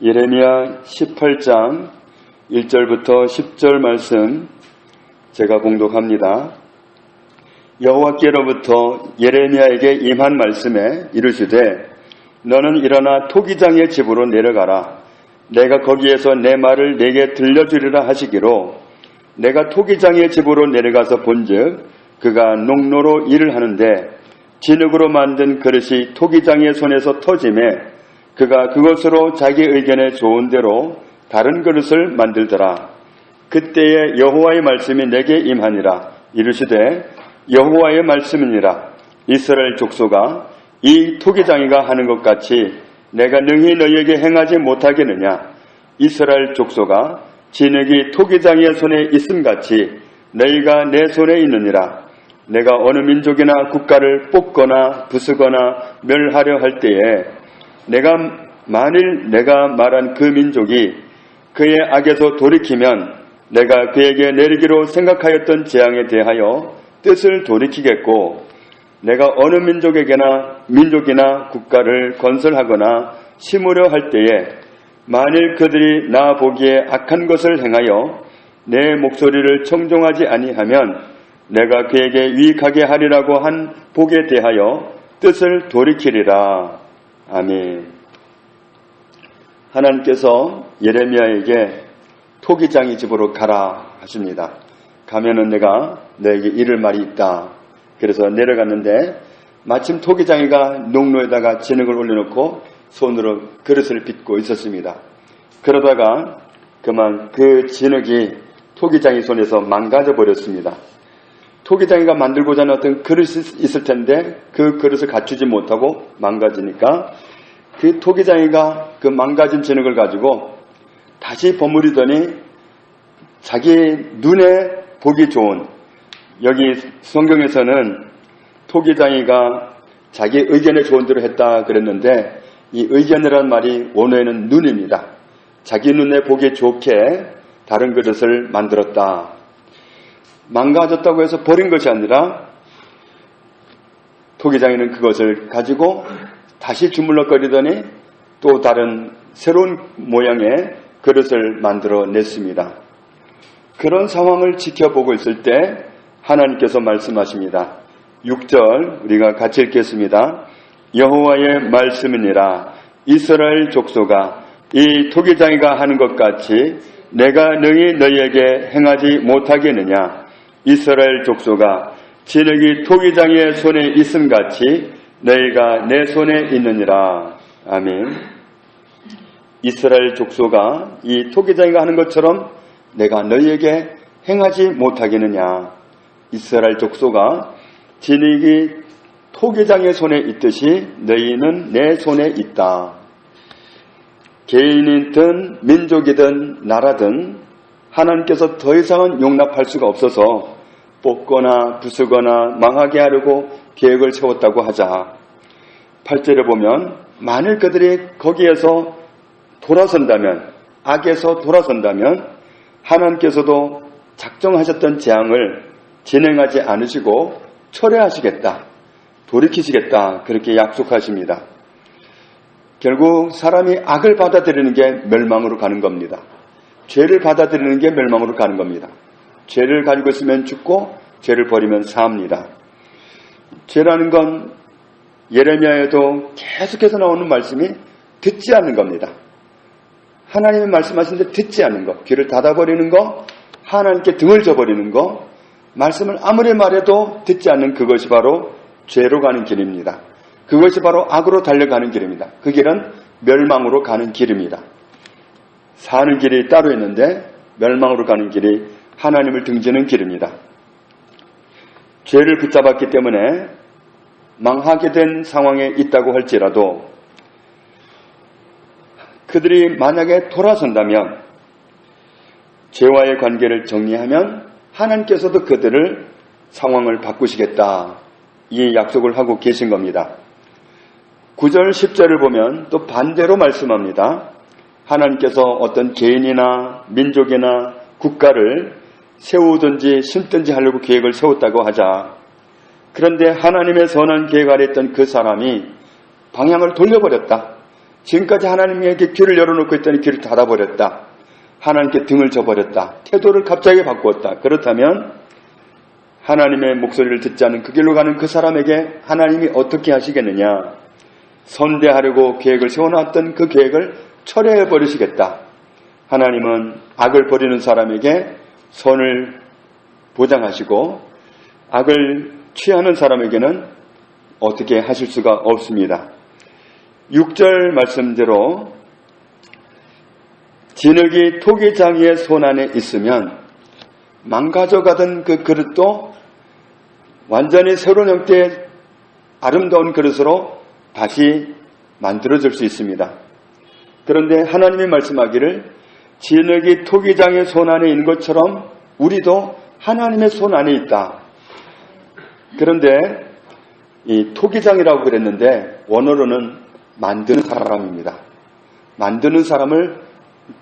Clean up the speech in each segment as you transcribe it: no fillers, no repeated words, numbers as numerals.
예레미야 18장 1절부터 10절 말씀 제가 봉독합니다. 여호와께로부터 예레미야에게 임한 말씀에 이르시되 너는 일어나 토기장의 집으로 내려가라. 내가 거기에서 내 말을 내게 들려주리라 하시기로 내가 토기장의 집으로 내려가서 본즉 그가 농로로 일을 하는데 진흙으로 만든 그릇이 토기장의 손에서 터짐에 그가 그것으로 자기 의견에 좋은 대로 다른 그릇을 만들더라. 그때에 여호와의 말씀이 내게 임하니라. 이르시되 여호와의 말씀이니라. 이스라엘 족속아 이 토기장이가 하는 것 같이 내가 능히 너희에게 행하지 못하겠느냐. 이스라엘 족속아 진흙이 토기장의 손에 있음같이 너희가 내 손에 있느니라. 내가 어느 민족이나 국가를 뽑거나 부수거나 멸하려 할 때에 만일 내가 말한 그 민족이 그의 악에서 돌이키면 내가 그에게 내리기로 생각하였던 재앙에 대하여 뜻을 돌이키겠고 내가 어느 민족이나 국가를 건설하거나 심으려 할 때에 만일 그들이 나 보기에 악한 것을 행하여 내 목소리를 청종하지 아니하면 내가 그에게 유익하게 하리라고 한 복에 대하여 뜻을 돌이키리라. 아멘. 하나님께서 예레미야에게 토기장의 집으로 가라 하십니다. 가면은 내가 너에게 이를 말이 있다. 그래서 내려갔는데 마침 토기장이가 농로에다가 진흙을 올려놓고 손으로 그릇을 빚고 있었습니다. 그러다가 그만 그 진흙이 토기장이 손에서 망가져 버렸습니다. 토기장이가 만들고자 하는 어떤 그릇이 있을 텐데 그 그릇을 갖추지 못하고 망가지니까 그 토기장이가 그 망가진 진흙을 가지고 다시 버무리더니 자기 눈에 보기 좋은, 여기 성경에서는 토기장이가 자기 의견에 좋은 대로 했다 그랬는데 이 의견이라는 말이 원어에는 눈입니다. 자기 눈에 보기 좋게 다른 그릇을 만들었다. 망가졌다고 해서 버린 것이 아니라 토기장이는 그것을 가지고 다시 주물럭거리더니 또 다른 새로운 모양의 그릇을 만들어냈습니다. 그런 상황을 지켜보고 있을 때 하나님께서 말씀하십니다. 6절 우리가 같이 읽겠습니다. 여호와의 말씀이니라. 이스라엘 족속아 이 토기장이가 하는 것 같이 내가 능히 너희에게 행하지 못하겠느냐. 이스라엘 족속아 진흙이 토기장의 손에 있음같이 너희가 내 손에 있느니라. 아멘. 이스라엘 족속아 이 토기장이가 하는 것처럼 내가 너희에게 행하지 못하겠느냐. 이스라엘 족속아 진흙이 토기장의 손에 있듯이 너희는 내 손에 있다. 개인이든 민족이든 나라든 하나님께서 더 이상은 용납할 수가 없어서 뽑거나 부수거나 망하게 하려고 계획을 세웠다고 하자. 8절에 보면 만일 그들이 거기에서 돌아선다면, 악에서 돌아선다면 하나님께서도 작정하셨던 재앙을 진행하지 않으시고 철회하시겠다, 돌이키시겠다 그렇게 약속하십니다. 결국 사람이 악을 받아들이는 게 멸망으로 가는 겁니다. 죄를 받아들이는 게 멸망으로 가는 겁니다. 죄를 가지고 있으면 죽고 죄를 버리면 삽니다. 죄라는 건 예레미야에도 계속해서 나오는 말씀이 듣지 않는 겁니다. 하나님이 말씀하시는데 듣지 않는 거, 귀를 닫아버리는 거, 하나님께 등을 져버리는 거, 말씀을 아무리 말해도 듣지 않는 그것이 바로 죄로 가는 길입니다. 그것이 바로 악으로 달려가는 길입니다. 그 길은 멸망으로 가는 길입니다. 사는 길이 따로 있는데 멸망으로 가는 길이 하나님을 등지는 길입니다. 죄를 붙잡았기 때문에 망하게 된 상황에 있다고 할지라도 그들이 만약에 돌아선다면, 죄와의 관계를 정리하면 하나님께서도 그들을 상황을 바꾸시겠다, 이 약속을 하고 계신 겁니다. 9절 10절을 보면 또 반대로 말씀합니다. 하나님께서 어떤 개인이나 민족이나 국가를 세우든지 심든지 하려고 계획을 세웠다고 하자. 그런데 하나님의 선한 계획 아래 있던 그 사람이 방향을 돌려버렸다. 지금까지 하나님에게 귀를 열어놓고 있더니 귀를 닫아버렸다. 하나님께 등을 져버렸다. 태도를 갑자기 바꾸었다. 그렇다면 하나님의 목소리를 듣지 않은 그 길로 가는 그 사람에게 하나님이 어떻게 하시겠느냐? 선대하려고 계획을 세워놨던 그 계획을 철회해버리시겠다. 하나님은 악을 버리는 사람에게 선을 보장하시고 악을 취하는 사람에게는 어떻게 하실 수가 없습니다. 6절 말씀대로 진흙이 토기장이의 손 안에 있으면 망가져가던 그 그릇도 완전히 새로운 형태의 아름다운 그릇으로 다시 만들어질 수 있습니다. 그런데 하나님이 말씀하기를 진흙이 토기장의 손 안에 있는 것처럼 우리도 하나님의 손 안에 있다. 그런데 이 토기장이라고 그랬는데 원어로는 만드는 사람입니다. 만드는 사람을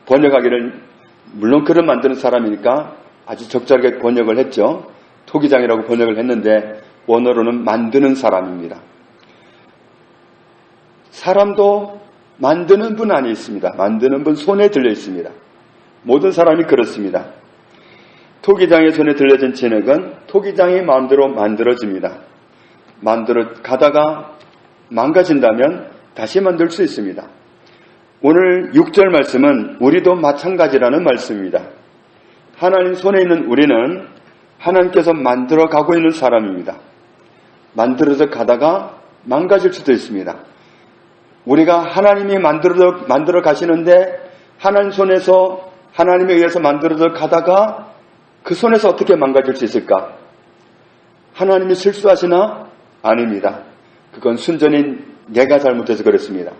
번역하기를, 물론 그런 만드는 사람이니까 아주 적절하게 번역을 했죠. 토기장이라고 번역을 했는데 원어로는 만드는 사람입니다. 사람도 만드는 분 안에 있습니다. 만드는 분 손에 들려 있습니다. 모든 사람이 그렇습니다. 토기장의 손에 들려진 진흙은 토기장이 마음대로 만들어집니다. 만들어 가다가 망가진다면 다시 만들 수 있습니다. 오늘 6절 말씀은 우리도 마찬가지라는 말씀입니다. 하나님 손에 있는 우리는 하나님께서 만들어 가고 있는 사람입니다. 만들어서 가다가 망가질 수도 있습니다. 우리가 하나님이 만들어 가시는데 하나님 손에서, 하나님에 의해서 만들어져 가다가 그 손에서 어떻게 망가질 수 있을까? 하나님이 실수하시나? 아닙니다. 그건 순전히 내가 잘못해서 그렇습니다.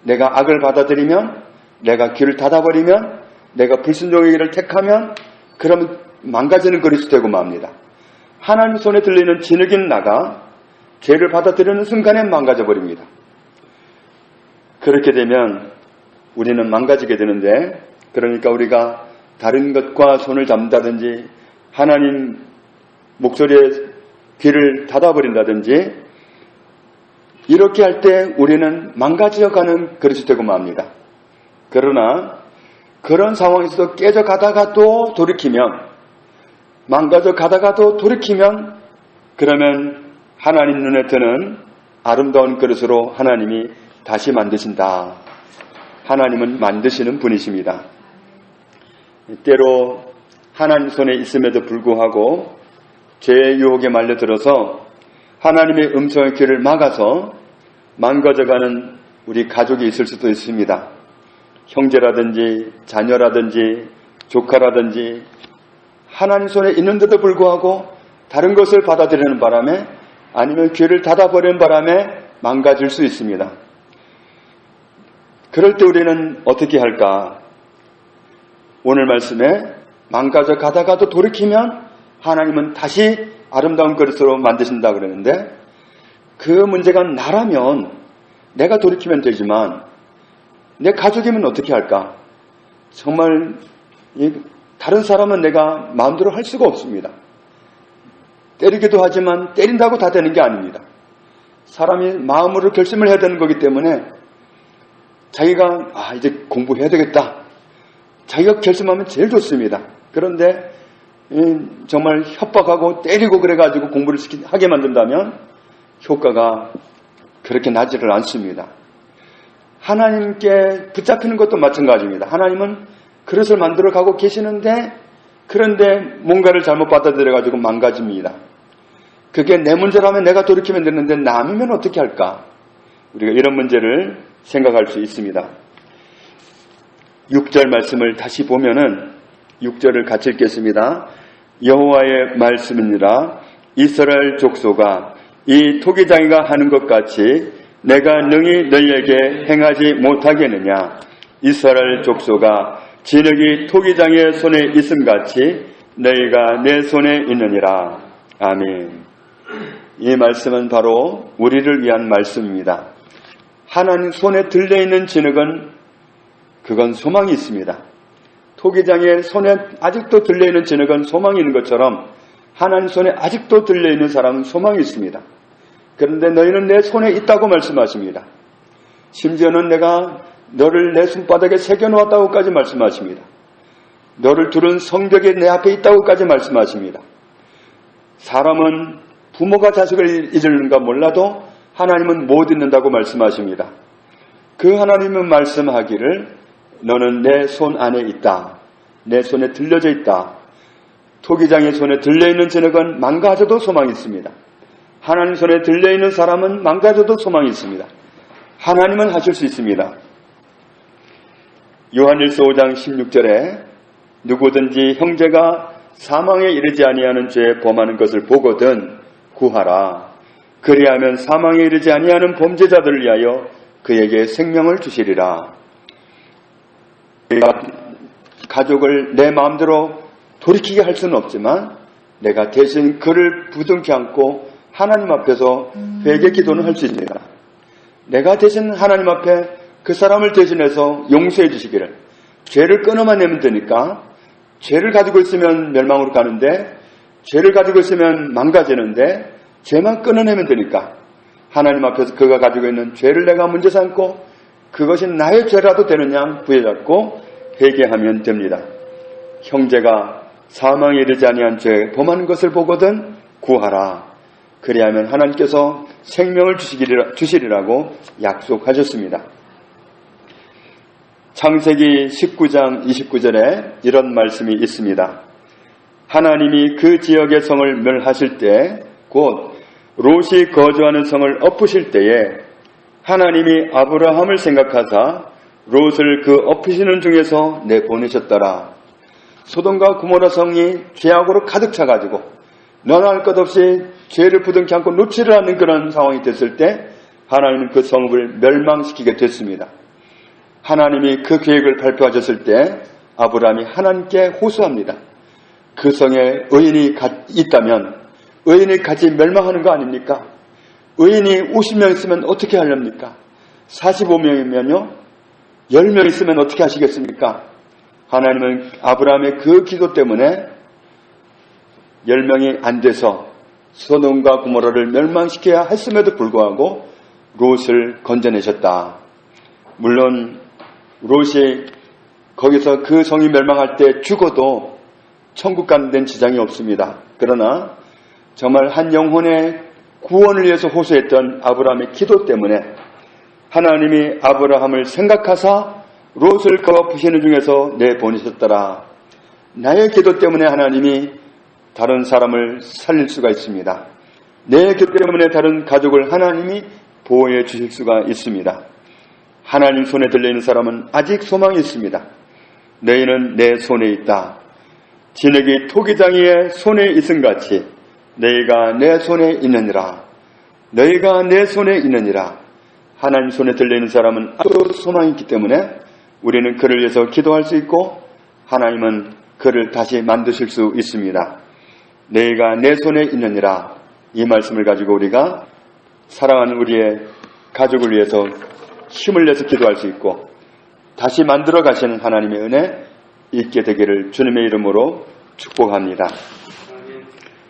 내가 악을 받아들이면, 내가 귀를 닫아버리면, 내가 불순종의 길을 택하면 그러면 망가지는 그릇이 되고 맙니다. 하나님 손에 들리는 진흙이 나가 죄를 받아들이는 순간에 망가져버립니다. 그렇게 되면 우리는 망가지게 되는데, 그러니까 우리가 다른 것과 손을 잡는다든지 하나님 목소리에 귀를 닫아버린다든지 이렇게 할 때 우리는 망가져가는 그릇이 되고 맙니다. 그러나 그런 상황에서도 깨져가다가도 돌이키면, 망가져가다가도 돌이키면, 그러면 하나님 눈에 드는 아름다운 그릇으로 하나님이 다시 만드신다. 하나님은 만드시는 분이십니다. 때로 하나님 손에 있음에도 불구하고 죄의 유혹에 말려들어서 하나님의 음성의 귀를 막아서 망가져가는 우리 가족이 있을 수도 있습니다. 형제라든지 자녀라든지 조카라든지 하나님 손에 있는데도 불구하고 다른 것을 받아들이는 바람에, 아니면 귀를 닫아버리는 바람에 망가질 수 있습니다. 그럴 때 우리는 어떻게 할까? 오늘 말씀에 망가져 가다가도 돌이키면 하나님은 다시 아름다운 그릇으로 만드신다 그러는데, 그 문제가 나라면 내가 돌이키면 되지만 내 가족이면 어떻게 할까? 정말 다른 사람은 내가 마음대로 할 수가 없습니다. 때리기도 하지만 때린다고 다 되는 게 아닙니다. 사람이 마음으로 결심을 해야 되는 거기 때문에 자기가 이제 공부해야 되겠다, 자기가 결심하면 제일 좋습니다. 그런데 정말 협박하고 때리고 그래가지고 공부를 하게 만든다면 효과가 그렇게 나지를 않습니다. 하나님께 붙잡히는 것도 마찬가지입니다. 하나님은 그릇을 만들어 가고 계시는데, 그런데 뭔가를 잘못 받아들여가지고 망가집니다. 그게 내 문제라면 내가 돌이키면 되는데 남이면 어떻게 할까? 우리가 이런 문제를 생각할 수 있습니다. 6절 말씀을 다시 보면은 6절을 같이 읽겠습니다. 여호와의 말씀이니라. 이스라엘 족속아, 이 토기장이가 하는 것 같이 내가 능히 너희에게 행하지 못하겠느냐? 이스라엘 족속아, 진흙이 토기장의 손에 있음같이 너희가 내 손에 있느니라. 아멘. 이 말씀은 바로 우리를 위한 말씀입니다. 하나님 손에 들려있는 진흙은 그건 소망이 있습니다. 토기장의 손에 아직도 들려있는 진흙은 소망이 있는 것처럼 하나님 손에 아직도 들려있는 사람은 소망이 있습니다. 그런데 너희는 내 손에 있다고 말씀하십니다. 심지어는 내가 너를 내 손바닥에 새겨놓았다고까지 말씀하십니다. 너를 두른 성벽이 내 앞에 있다고까지 말씀하십니다. 사람은 부모가 자식을 잊을는가 몰라도 하나님은 못 잊는다고 말씀하십니다. 그 하나님은 말씀하기를 너는 내 손 안에 있다. 내 손에 들려져 있다. 토기장의 손에 들려있는 진흙은 망가져도 소망이 있습니다. 하나님 손에 들려있는 사람은 망가져도 소망이 있습니다. 하나님은 하실 수 있습니다. 요한일서 5장 16절에 누구든지 형제가 사망에 이르지 아니하는 죄에 범하는 것을 보거든 구하라. 그리하면 사망에 이르지 아니하는 범죄자들을 위하여 그에게 생명을 주시리라. 내가 가족을 내 마음대로 돌이키게 할 수는 없지만 내가 대신 그를 부둥켜 안고 하나님 앞에서 회개 기도는 할 수 있습니다. 내가 대신 하나님 앞에 그 사람을 대신해서 용서해 주시기를. 죄를 끊어만 내면 되니까 죄를 가지고 있으면 멸망으로 가는데 죄를 가지고 있으면 망가지는데 죄만 끊어내면 되니까 하나님 앞에서 그가 가지고 있는 죄를 내가 문제 삼고 그것이 나의 죄라도 되는 양 부여잡고 회개하면 됩니다. 형제가 사망에 이르지 아니한 죄에 범하는 것을 보거든 구하라. 그리하면 하나님께서 생명을 주시리라고 약속하셨습니다. 창세기 19장 29절에 이런 말씀이 있습니다. 하나님이 그 지역의 성을 멸하실 때 곧 롯이 거주하는 성을 엎으실 때에 하나님이 아브라함을 생각하사 롯을 그 엎으시는 중에서 내보내셨더라. 소돔과 고모라 성이 죄악으로 가득 차가지고 너나 할 것 없이 죄를 부둥켜 안고 놓지를 않는 그런 상황이 됐을 때 하나님은 그 성읍을 멸망시키게 됐습니다. 하나님이 그 계획을 발표하셨을 때 아브라함이 하나님께 호소합니다. 그 성에 의인이 있다면 의인이 같이 멸망하는 거 아닙니까? 의인이 50명 있으면 어떻게 하렵니까? 45명이면요 10명 있으면 어떻게 하시겠습니까? 하나님은 아브라함의 그 기도 때문에 10명이 안 돼서 소돔과 고모라를 멸망시켜야 했음에도 불구하고 롯을 건져내셨다. 물론 롯이 거기서 그 성이 멸망할 때 죽어도 천국 가는 데는 지장이 없습니다. 그러나 정말 한 영혼의 구원을 위해서 호소했던 아브라함의 기도 때문에 하나님이 아브라함을 생각하사 롯을 엎으시는 중에서 내보내셨더라. 나의 기도 때문에 하나님이 다른 사람을 살릴 수가 있습니다. 내 기도 때문에 다른 가족을 하나님이 보호해 주실 수가 있습니다. 하나님 손에 들려있는 사람은 아직 소망이 있습니다. 너희는 내 손에 있다. 진흙이 토기장이의 손에 있음같이 너희가 내 손에 있느니라. 너희가 내 손에 있느니라. 하나님 손에 들려있는 사람은 아직도 소망이 있기 때문에 우리는 그를 위해서 기도할 수 있고 하나님은 그를 다시 만드실 수 있습니다. 너희가 내 손에 있느니라. 이 말씀을 가지고 우리가 사랑하는 우리의 가족을 위해서 힘을 내서 기도할 수 있고 다시 만들어 가시는 하나님의 은혜 있게 되기를 주님의 이름으로 축복합니다.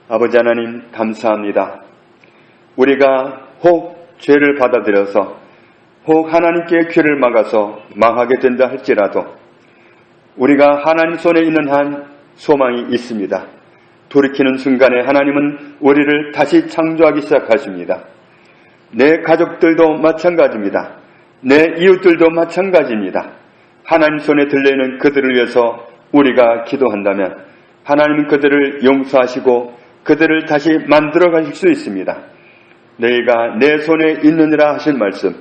아버지 하나님 감사합니다. 우리가 혹 죄를 받아들여서 혹 하나님께 귀를 막아서 망하게 된다 할지라도 우리가 하나님 손에 있는 한 소망이 있습니다. 돌이키는 순간에 하나님은 우리를 다시 창조하기 시작하십니다. 내 가족들도 마찬가지입니다. 내 이웃들도 마찬가지입니다. 하나님 손에 들려있는 그들을 위해서 우리가 기도한다면 하나님은 그들을 용서하시고 그들을 다시 만들어 가실 수 있습니다. 너희가 내 손에 있느니라 하신 말씀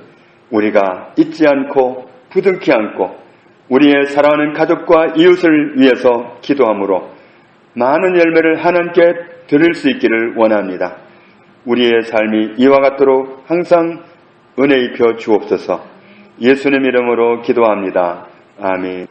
우리가 잊지 않고 부둥키 않고 우리의 사랑하는 가족과 이웃을 위해서 기도함으로 많은 열매를 하나님께 드릴 수 있기를 원합니다. 우리의 삶이 이와 같도록 항상 은혜 입혀 주옵소서. 예수님 이름으로 기도합니다. 아멘.